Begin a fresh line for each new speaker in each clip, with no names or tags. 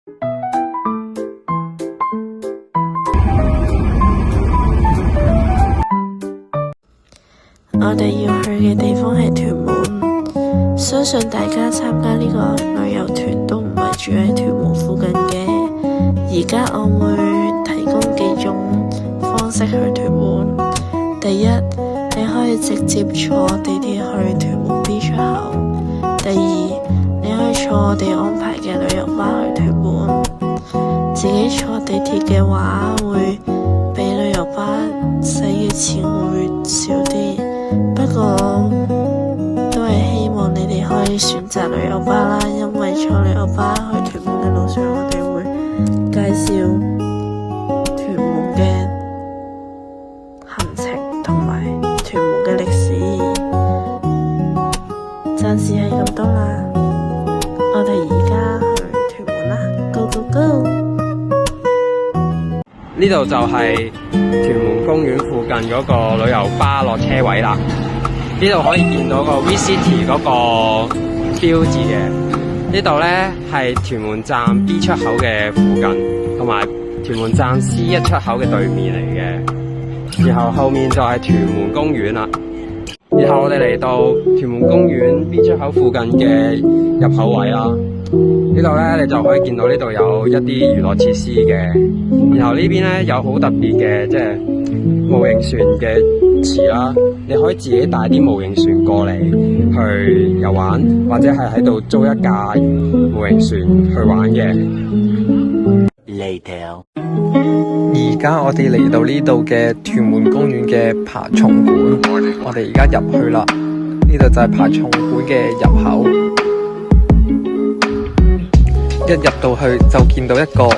我哋要去嘅地方係屯門，相信大家參加呢個旅遊團都唔係住喺屯門附近嘅。而家我會提供幾種方式去屯門。第一，你可以直接坐地鐵去屯門 B 出口。第二，你可以坐我哋安排嘅旅遊巴去屯門。自己坐地鐵嘅話，會比旅遊巴使嘅錢會少啲。不過都係希望你哋可以選擇旅遊巴啦，因為坐旅遊巴去屯門嘅路上，我哋會介紹屯門嘅行程同埋屯門嘅歷史。暫時係咁多啦，我哋而家去屯門啦 ，Go Go Go！
呢度就係屯門公園附近嗰個旅遊巴落車位啦。呢度可以見到個 V-City 嗰個標誌嘅。呢度咧係屯門站 B 出口嘅附近，同埋屯門站 C1 出口嘅對面嚟嘅。然後後面就係屯門公園啦。然後我哋嚟到屯門公園 B 出口附近嘅入口位啦。呢度咧你就可以見到呢度有一啲娛樂設施嘅。然後呢邊咧有好特別嘅即係模型船嘅池啦，你可以自己帶啲模型船過嚟去遊玩，或者係喺度租一架模型船去玩嘅。
Later，
而家我哋嚟到呢度嘅屯門公園嘅爬蟲館，我哋而家入去啦。呢度就係爬蟲館嘅入口，一入到去就見到一個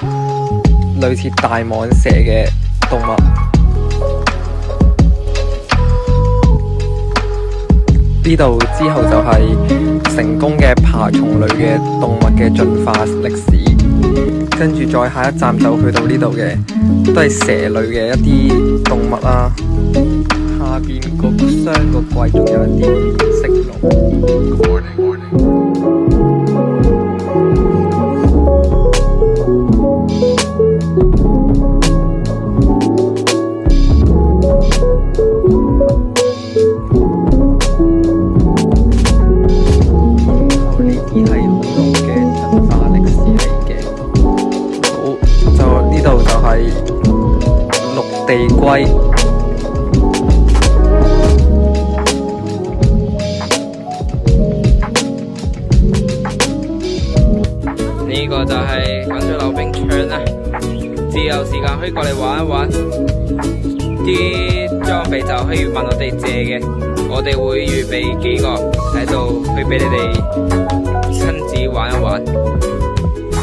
類似大蟒蛇嘅動物。呢度之後就係成功嘅爬蟲類嘅動物嘅進化歷史，跟住再下一站就去到呢度嘅，都係蛇類嘅一啲動物啦。下邊個箱個櫃仲有一啲變色龍。地龜，
呢個就係滾水溜冰場啦。自由時間可以過嚟玩一玩，啲裝備就可以問我哋借嘅，我哋會預備幾個喺度去俾你哋親自玩一玩，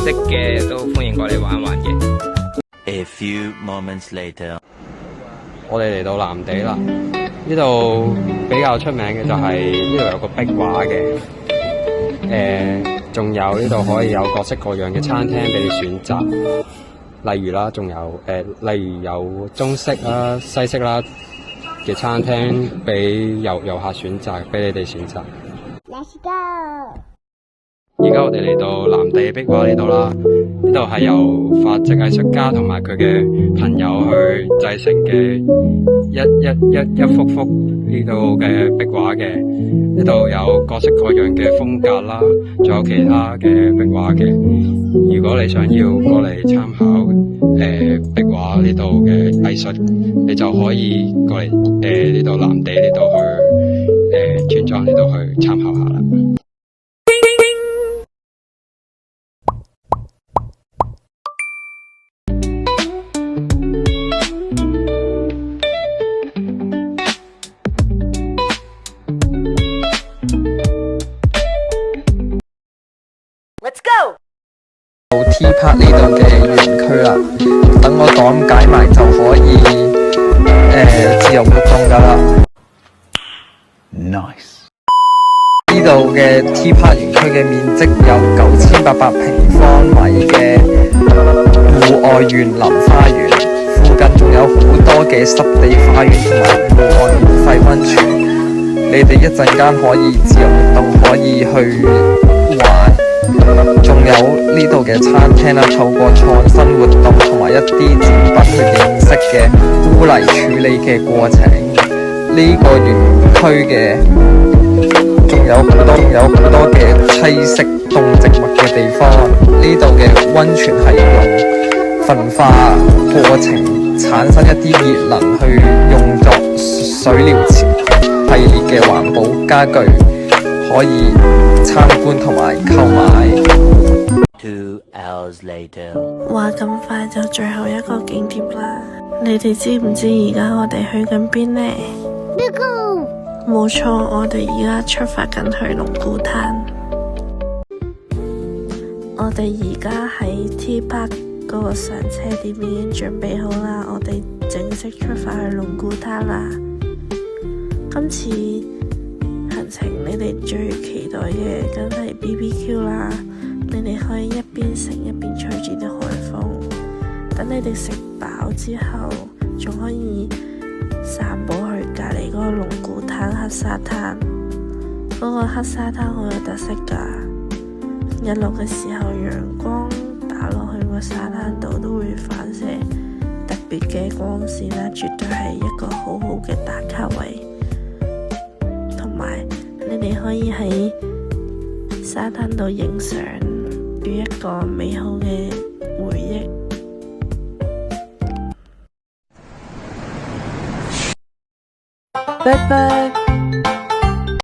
識嘅都歡迎過嚟玩一玩嘅。
A few moments later，
我哋嚟到藍地啦，呢度比較出名嘅就係呢度有個壁畫嘅，仲有呢度可以有各式各樣嘅餐廳俾你選擇，例如啦，仲有例如有中式啦、西式啦嘅餐廳俾遊客選擇，俾你哋選擇。
Let's go！
而家我哋嚟到藍地壁畫呢度啦，呢度係由法籍藝術家同埋佢嘅朋友去製成嘅一幅幅呢度嘅壁畫嘅，呢度有各式各樣嘅風格啦，仲有其他嘅壁畫嘅。如果你想要過嚟參考壁畫呢度嘅藝術，你就可以過嚟呢度藍地呢度去村莊呢度去參考下啦。
Let's go！
到 T Park 呢度嘅園區啦，等我講解埋就可以自由活動噶啦。
Nice。
呢度嘅 T Park 園區嘅面積有9800平方米嘅戶外園林花園，附近仲有好多嘅濕地花園同埋戶外免費溫泉。你哋一陣間可以自由活動，可以去玩。仲有呢度嘅餐廳啦，透過創新活動同埋一啲展品去認識嘅污泥處理嘅過程。呢個園區嘅仲有好多嘅棲息動植物嘅地方。呢度嘅溫泉係用焚化過程產生一啲熱能去用作水療池系列嘅環保家具，可以參觀同埋購買。
2 hours later.
話咁快就最後一個景點啦，你哋知唔知而家我哋去緊邊呢？冇錯，我哋而家出發緊去龍鼓灘。我哋而家喺 T Park 嗰個上車點已經準備好啦，我哋正式出發去龍鼓灘啦。今次行程你哋最期待嘅梗係 BBQ 啦，你哋可以一邊食一邊吹住啲海風，等你哋食飽之後仲可以散步去隔離嗰個龍鼓灘黑沙灘。嗰個黑沙灘好有特色㗎，日落嘅時候陽光打落去個沙灘度都會反射特別嘅光線啦，絕對係一個好好嘅打卡位。同埋你哋可以喺沙灘度影相，與一個美好嘅回憶。
拜拜。